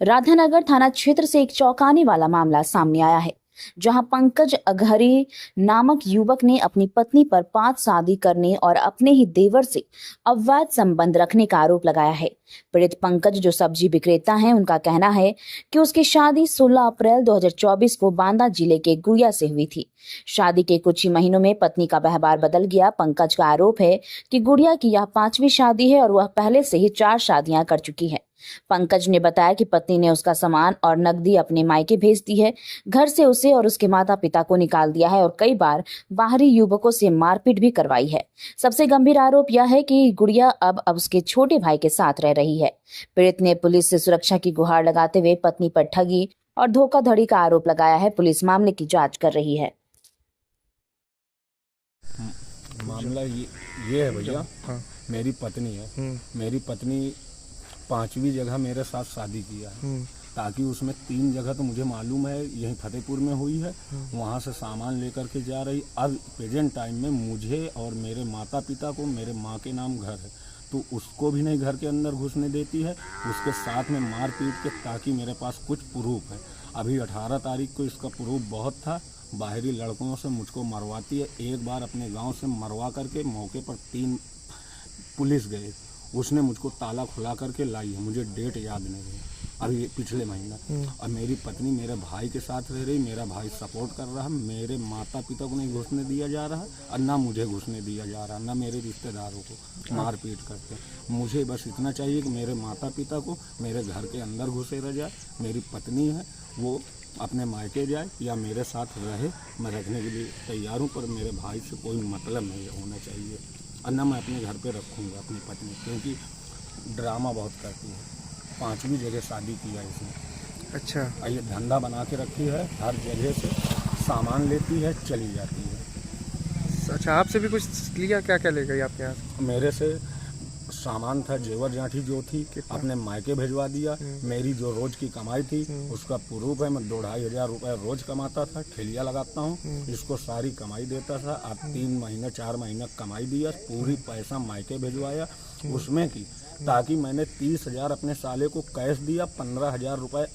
राधानगर थाना क्षेत्र से एक चौंकाने वाला मामला सामने आया है, जहां पंकज अघरी नामक युवक ने अपनी पत्नी पर 5 शादी करने और अपने ही देवर से अवैध संबंध रखने का आरोप लगाया है। पीड़ित पंकज, जो सब्जी विक्रेता हैं, उनका कहना है कि उसकी शादी 16 अप्रैल 2024 को बांदा जिले के गुड़िया से हुई थी। शादी के कुछ ही महीनों में पत्नी का व्यवहार बदल गया। पंकज का आरोप है कि गुड़िया की यह 5वीं शादी है और वह पहले से ही 4 शादियां कर चुकी है। पंकज ने बताया कि पत्नी ने उसका सामान और नकदी अपने मायके भेज दी है। घर से उसे और उसके माता पिता को निकाल दिया है और कई बार बाहरी युवकों से मारपीट भी करवाई है। सबसे गंभीर आरोप यह है कि गुड़िया अब उसके छोटे भाई के साथ रह रही है। पीड़ित ने पुलिस से सुरक्षा की गुहार लगाते हुए पत्नी पर ठगी और धोखाधड़ी का आरोप लगाया है। पुलिस मामले की जांच कर रही है। मामला ये है भैया, मेरी पत्नी है। मेरी पत्नी 5वीं जगह मेरे साथ शादी किया है, ताकि उसमें 3 जगह तो मुझे मालूम है यहीं फतेहपुर में हुई है। वहाँ से सामान लेकर के जा रही। अब प्रेजेंट टाइम में मुझे और मेरे माता पिता को, मेरे माँ के नाम घर है, तो उसको भी नहीं घर के अंदर घुसने देती है। उसके साथ में मार पीट के, ताकि मेरे पास कुछ प्रूफ है। अभी 18 तारीख को इसका प्रूफ बहुत था। बाहरी लड़कों से मुझको मरवाती है। एक बार अपने गाँव से मरवा करके मौके पर 3 पुलिस गए, उसने मुझको ताला खुला करके लाई है। मुझे डेट याद नहीं है, अभी पिछले महीना। और मेरी पत्नी मेरे भाई के साथ रह रही। मेरा भाई सपोर्ट कर रहा है। मेरे माता पिता को नहीं घुसने दिया जा रहा और ना मुझे घुसने दिया जा रहा, ना मेरे रिश्तेदारों को मारपीट करके। मुझे बस इतना चाहिए कि मेरे माता पिता को मेरे घर के अंदर घुसे रह जाए। मेरी पत्नी है, वो अपने मायके जाए या मेरे साथ रहे। मैं रखने के लिए तैयार हूँ, पर मेरे भाई से कोई मतलब नहीं होना चाहिए। और ना मैं अपने घर पे रखूँगा अपनी पत्नी, क्योंकि ड्रामा बहुत करती है। 5वीं जगह शादी किया इसने। अच्छा, ये धंधा बना के रखी है। हर जगह से सामान लेती है, चली जाती है। अच्छा, आपसे भी कुछ लिया? क्या क्या ले गई आपके यहाँ? मेरे से सामान था, जेवर जाठी जो थी, अपने मायके भिजवा दिया। मेरी जो रोज की कमाई थी उसका प्रूफ है। मैं 2-2.5 हज़ार रुपये रोज कमाता था, ठेलिया लगाता हूँ। इसको सारी कमाई देता था। अब 3 महीने 4 महीने कमाई दिया, पूरी पैसा मायके भिजवाया उसमें की, ताकि मैंने 30,000 अपने साले को कैश दिया, 15,000 रुपये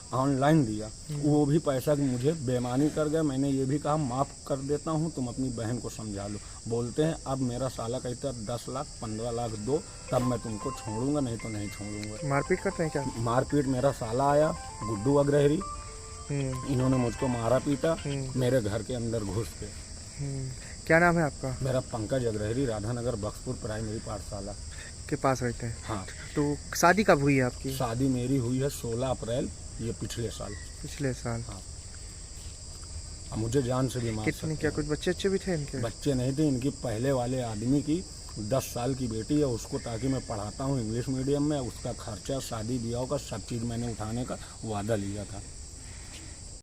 ऑनलाइन दिया। वो भी पैसा कि मुझे बेईमानी कर गए। मैंने ये भी कहा माफ़ कर देता हूँ, तुम अपनी बहन को समझा लो। बोलते हैं अब मेरा साला कहता है 10 लाख 15 लाख दो, तब मैं तुमको छोड़ूंगा, नहीं तो नहीं छोड़ूंगा। मारपीट करते हैं क्या? मारपीट, मेरा साला आया गुड्डू अग्रहरी, इन्होंने मुझको मारा पीटा मेरे घर के अंदर घुस के। क्या नाम है आपका? मेरा पंकज अग्रहरी, राधानगर बक्सपुर प्राइमरी पाठशाला के पास रहते हैं। हाँ। तो शादी कब हुई है आपकी? शादी मेरी हुई है 16 अप्रैल, ये पिछले साल। पिछले साल? हाँ। अब मुझे जान से भी मार कितने, क्या कुछ बच्चे अच्छे भी थे इनके? बच्चे नहीं थे। इनकी पहले वाले आदमी की 10 साल की बेटी है, उसको ताकि मैं पढ़ाता हूँ इंग्लिश मीडियम में, उसका खर्चा, शादी ब्याह का सब चीज़ मैंने उठाने का वादा लिया था।